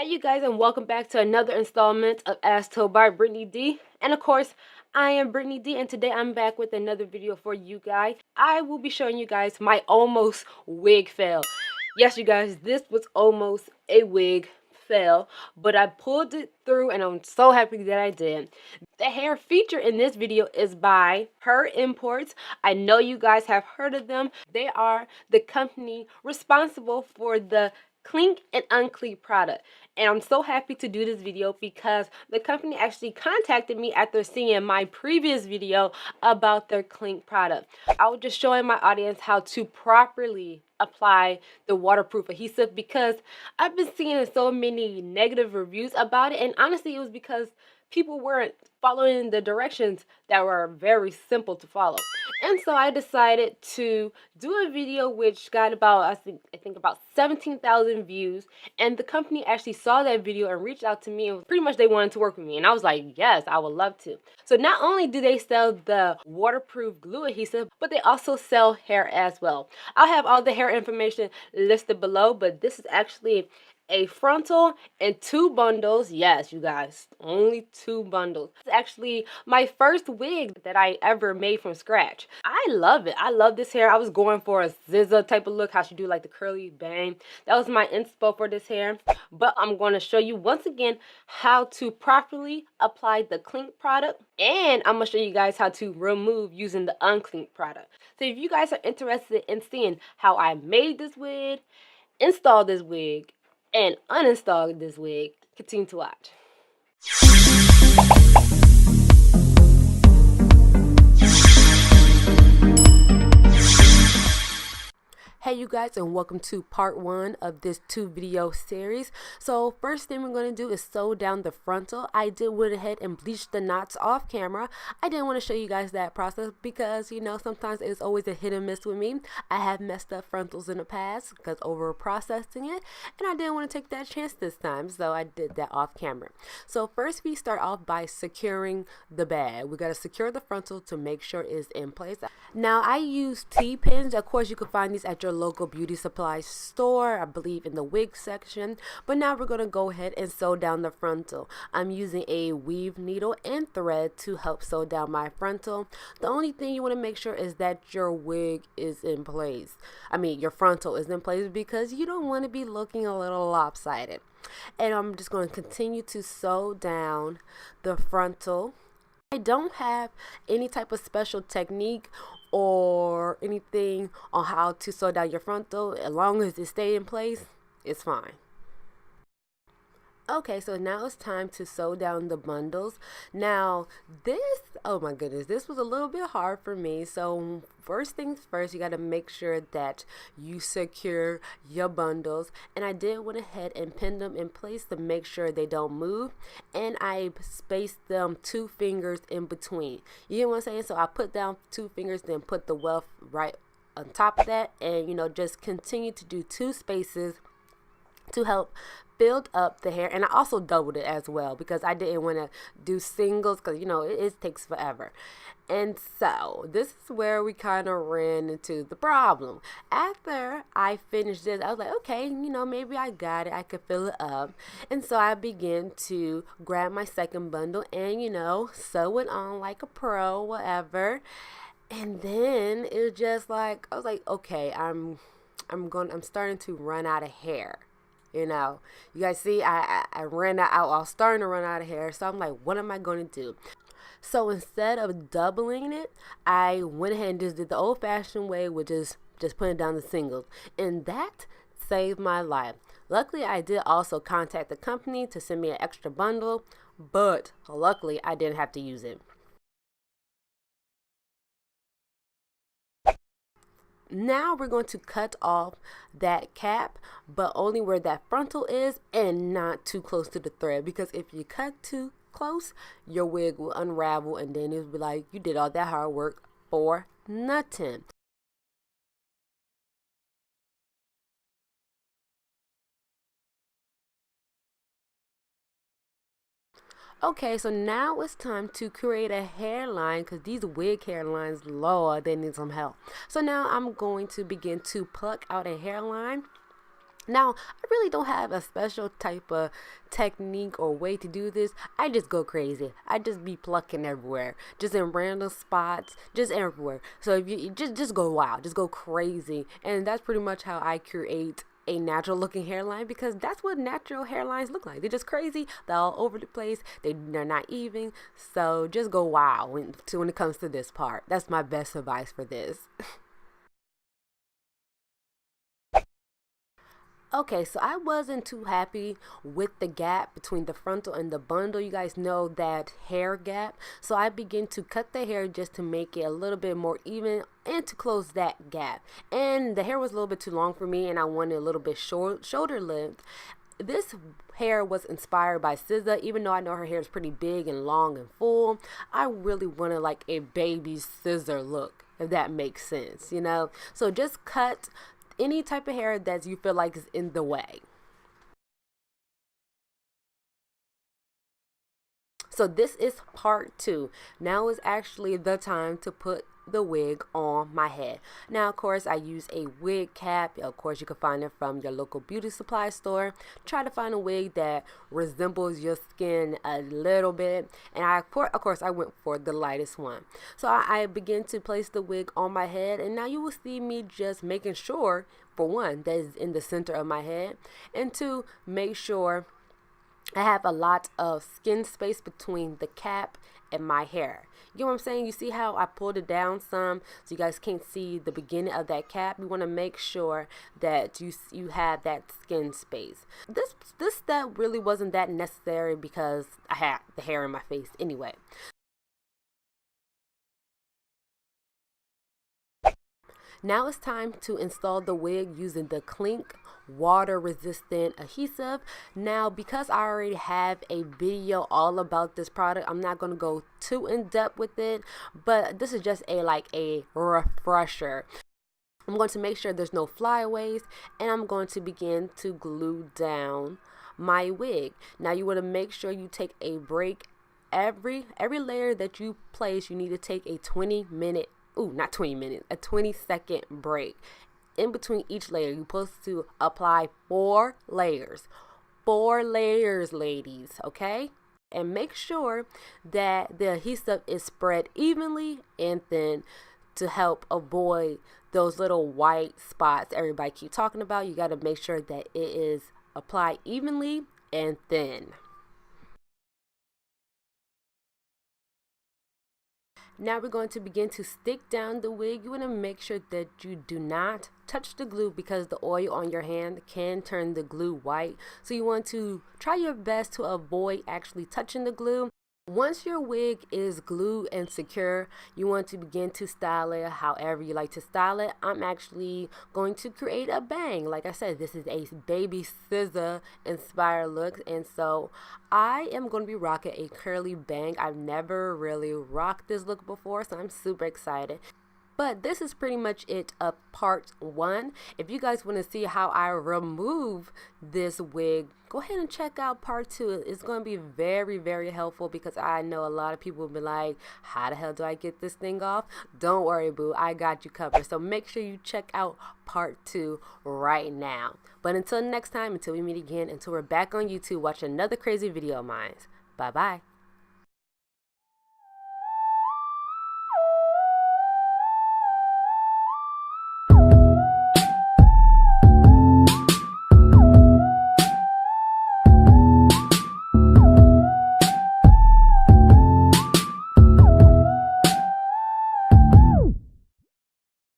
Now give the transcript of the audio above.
Hey you guys, and welcome back to another installment of As Told by Brittany D. And of course, I am Brittany D, and today I'm back with another video for you guys. I will be showing you guys my almost wig fail. Yes, you guys, this was almost a wig fail, but I pulled it through and I'm so happy that I did. The hair featured in this video is by HerImports. I know you guys have heard of them. They are the company responsible for the clink and unclink product, and I'm so happy to do this video because the company actually contacted me after seeing my previous video about their clink product. I was just showing my audience how to properly apply the waterproof adhesive because I've been seeing so many negative reviews about it, and honestly it was because people weren't following the directions that were very simple to follow. And so I decided to do a video which got about, I think about 17,000 views, and the company actually saw that video and reached out to me, and pretty much they wanted to work with me, and I was like, yes, I would love to. So not only do they sell the waterproof glue adhesive, but they also sell hair as well. I'll have all the hair information listed below, but this is actually a frontal and 2 bundles. Yes, you guys, only 2 bundles. It's actually my first wig that I ever made from scratch. I love it. I love this hair. I was going for a SZA type of look, how she do like the curly bang. That was my inspo for this hair. But I'm going to show you once again how to properly apply the clink product, and I'm going to show you guys how to remove using the unclink product. So if you guys are interested in seeing how I made this wig, installed this wig, and uninstalled this wig, continue to watch. Hey you guys, and welcome to part 1 of this 2 video series. So first thing we're going to do is sew down the frontal. I did went ahead and bleached the knots off camera. I didn't want to show you guys that process because, you know, sometimes it's always a hit and miss with me. I have messed up frontals in the past because over processing it, and I didn't want to take that chance this time, so I did that off camera. So first we start off by securing the bag. We got to secure the frontal to make sure it's in place. Now I use T-pins. Of course you can find these at your local beauty supply store, I believe in the wig section. But now we're going to go ahead and sew down the frontal. I'm using a weave needle and thread to help sew down my frontal. The only thing you want to make sure is that your wig is in place. I mean your frontal is in place, because you don't want to be looking a little lopsided. And I'm just going to continue to sew down the frontal. I don't have any type of special technique or anything on how to sew down your frontal. As long as it stays in place, it's fine. Okay, so now it's time to sew down the bundles. Now this, oh my goodness, this was a little bit hard for me. So first things first, you got to make sure that you secure your bundles. And I did went ahead and pin them in place to make sure they don't move. And I spaced them 2 fingers in between. You know what I'm saying? So I put down 2 fingers, then put the weft right on top of that. And, you know, just continue to do 2 spaces to help build up the hair. And I also doubled it as well because I didn't want to do singles because, you know, it takes forever. And so this is where we kind of ran into the problem. After I finished this, I was like, okay, you know, maybe I got it. I could fill it up. And so I began to grab my second bundle and, you know, sew it on like a pro, whatever. And then it was just like, I was like, okay, I'm starting to run out of hair. You know, you guys see, I ran out. I was starting to run out of hair. So I'm like, what am I going to do? So instead of doubling it, I went ahead and just did the old-fashioned way, which is just putting down the singles. And that saved my life. Luckily, I did also contact the company to send me an extra bundle, but luckily I didn't have to use it. Now we're going to cut off that cap, but only where that frontal is and not too close to the thread, because if you cut too close, your wig will unravel and then it'll be like you did all that hard work for nothing. Okay, so now it's time to create a hairline because these wig hairlines, Lord, they need some help. So now I'm going to begin to pluck out a hairline. Now, I really don't have a special type of technique or way to do this. I just go crazy. I just be plucking everywhere, just in random spots, just everywhere. So if you just go wild, just go crazy, and that's pretty much how I create a natural looking hairline, because that's what natural hairlines look like. They're just crazy. They're all over the place. They're not even. So just go wild when it comes to this part. That's my best advice for this. Okay, so I wasn't too happy with the gap between the frontal and the bundle. You guys know that hair gap. So I began to cut the hair just to make it a little bit more even and to close that gap. And the hair was a little bit too long for me, and I wanted a little bit shoulder length. This hair was inspired by SZA. Even though I know her hair is pretty big and long and full, I really wanted like a baby scissor look, if that makes sense, you know? So just cut any type of hair that you feel like is in the way. So this is part 2. Now is actually the time to put the wig on my head. Now, of course, I use a wig cap. Of course, you can find it from your local beauty supply store. Try to find a wig that resembles your skin a little bit. And of course, I went for the lightest one. So I begin to place the wig on my head. And now you will see me just making sure, for one, that is in the center of my head. And two, make sure I have a lot of skin space between the cap and my hair. You know what I'm saying? You see how I pulled it down some so you guys can't see the beginning of that cap? You want to make sure that you have that skin space. This step really wasn't that necessary because I had the hair in my face anyway. Now it's time to install the wig using the Clink water resistant adhesive. Now, because I already have a video all about this product, I'm not going to go too in depth with it, but this is just a refresher. I'm going to make sure there's no flyaways, and I'm going to begin to glue down my wig. Now you want to make sure you take a break. Every layer that you place, you need to take a 20-minute, not 20 minutes, a 20-second break. In between each layer, you're supposed to apply 4 layers. 4 layers, ladies, okay? And make sure that the adhesive is spread evenly and thin to help avoid those little white spots everybody keep talking about. You got to make sure that it is applied evenly and thin. Now we're going to begin to stick down the wig. You want to make sure that you do not touch the glue because the oil on your hand can turn the glue white. So you want to try your best to avoid actually touching the glue. Once your wig is glued and secure, you want to begin to style it however you like to style it. I'm actually going to create a bang. Like I said, this is a baby SZA inspired look, and so I am going to be rocking a curly bang. I've never really rocked this look before, so I'm super excited. But this is pretty much it of part 1. If you guys want to see how I remove this wig, go ahead and check out part 2. It's going to be very, very helpful because I know a lot of people will be like, how the hell do I get this thing off? Don't worry, boo. I got you covered. So make sure you check out part 2 right now. But until next time, until we meet again, until we're back on YouTube, watch another crazy video of mine. Bye-bye.